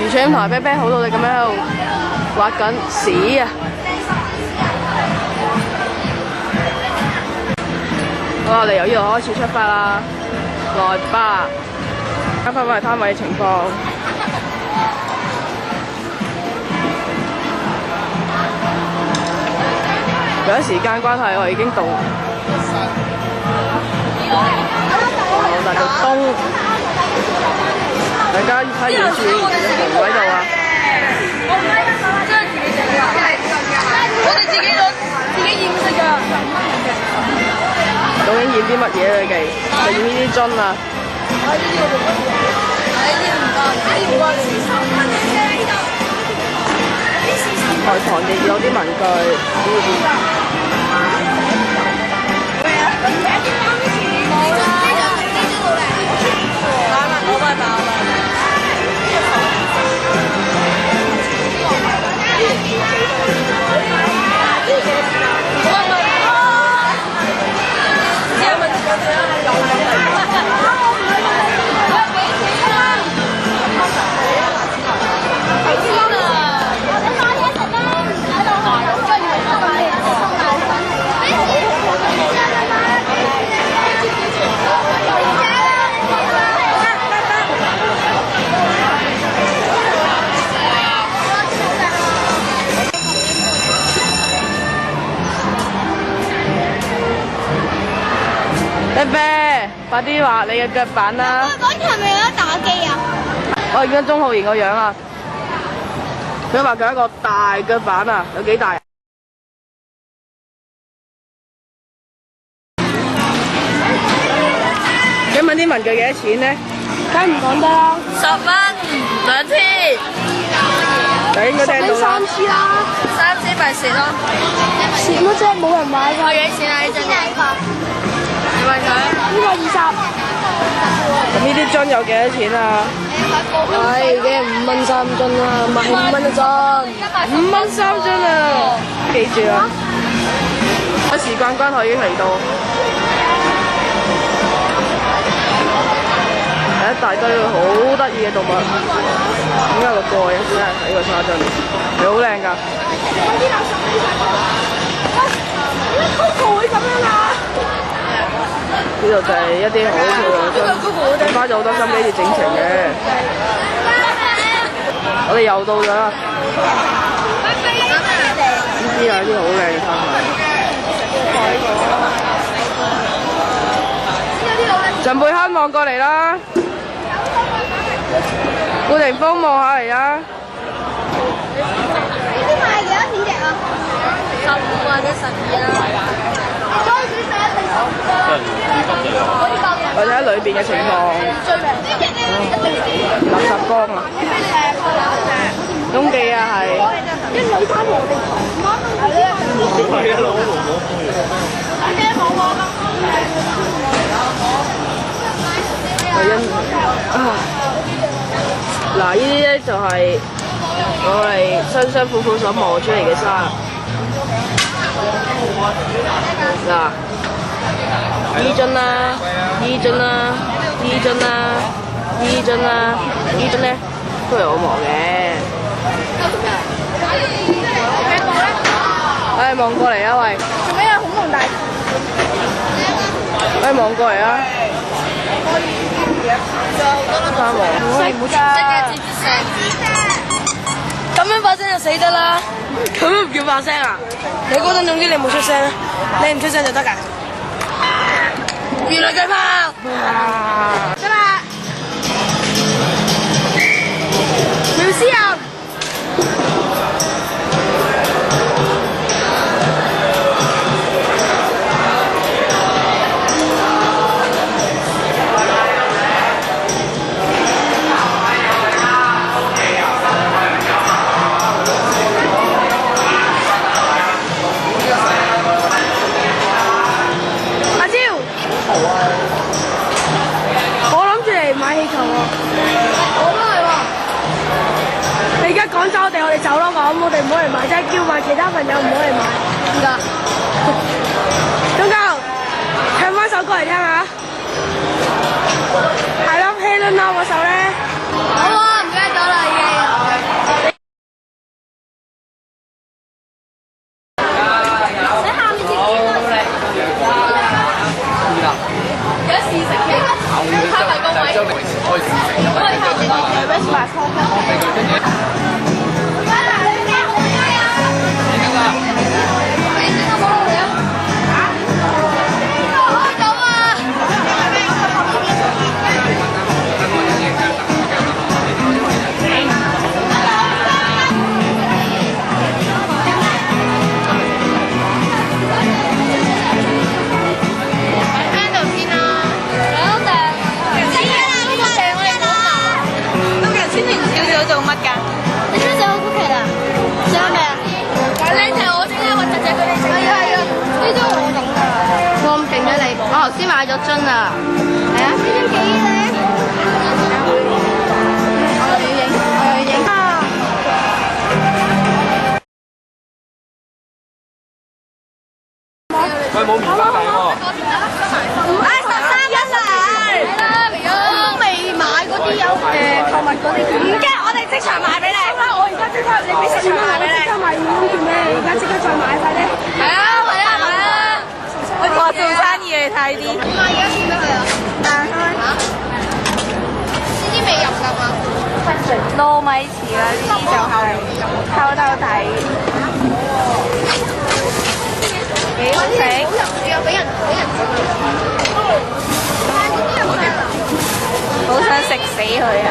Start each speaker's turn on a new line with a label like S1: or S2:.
S1: 魚腸同埋啤啤好努力咁樣喺度挖緊屎啊！好，我哋由呢度開始出發啦，來吧！啱翻返嚟攤位嘅情況。由於時間關係，我已經到大道東，大家睇遠處有紅喺度啊！
S2: 我哋自己攞自己染色㗎。
S1: 究竟染啲乜嘢佢哋？就染呢啲樽啊！台旁亦有啲文具。啤啤，快啲畫你嘅腳板啦！
S3: 嗰陣係咪有得打機啊？
S1: 我見到鍾浩賢個樣啊，佢話佢一個大腳板啊，有幾大？請問啲文具幾多錢呢？
S3: 梗唔講得啦
S2: 10蚊2支，
S1: 就應該聽到啦。
S3: ，3支啦，
S2: 3支咪蝕咯。
S3: 蝕乜啫？冇人買㗎。
S2: 我幾錢啊？呢樽嘢？你問佢。
S3: 呢個20。
S1: 咁呢啲樽有幾多錢啊？
S3: 係嘅，5蚊3樽啦，賣5蚊一樽。
S1: 5蚊3樽啊！記住啦，時間關係已經嚟到，係一大堆好得意嘅動物。點解有個蓋嘅？只係睇個沙樽，係好靚㗎。
S3: Coco 會咁樣啊？
S1: 呢度就係一啲好漂亮嘅樽，花咗好多心機要整成嘅。我哋又到咗啦，呢啲係啲好靚嘅攤位。陳貝坑望過嚟啦，顧霆鋒望下嚟啦。
S3: 呢啲賣幾多錢隻啊
S2: 15或者12啦。
S1: 或者喺裏邊嘅情況，垃圾缸啊，擁記啊係。嗱，呢啲咧就係我哋辛辛苦苦所磨出嚟嘅沙。嗱。依樽啦，依樽啦，依樽啦，依樽啦，依樽咧都係我磨嘅。唉，望過嚟啊喂！
S3: 做咩啊？恐龍大
S1: 唉，望過嚟啊！花王，
S2: 唔好㗎，咁樣發聲就死得啦！
S1: 咁都唔叫發聲啊？
S2: 你嗰陣總之你冇出聲，你唔出聲就得㗎。原來佢炮！
S3: 得啦！苗詩人。趕走我哋走咯，咁我哋唔好嚟買，即係叫埋其他朋友唔好嚟買。點解？中教唱翻首歌嚟聽下。係咯，Helen 嗰首咧。
S2: 好啊，唔記得咗啦已經。
S1: 買咗樽啊！係啊，呢樽幾靚。我要影啊！
S4: 喂，冇棉花棒喎。
S3: 13蚊都未買嗰啲有購物嗰啲券。唔驚，我哋即場買俾你。我而家即刻，你俾即場買俾你。即刻買羽絨券咩？而家即刻再買快啲。
S2: 係啊係啊係啊！我做生意你睇啲。
S3: 買而家算俾佢啊！彈開嚇！呢啲未入㗎嘛？
S2: 糯米糍啦，呢啲就係偷偷睇。幾好食？
S3: 好入住啊！俾人
S2: 好想食死佢啊！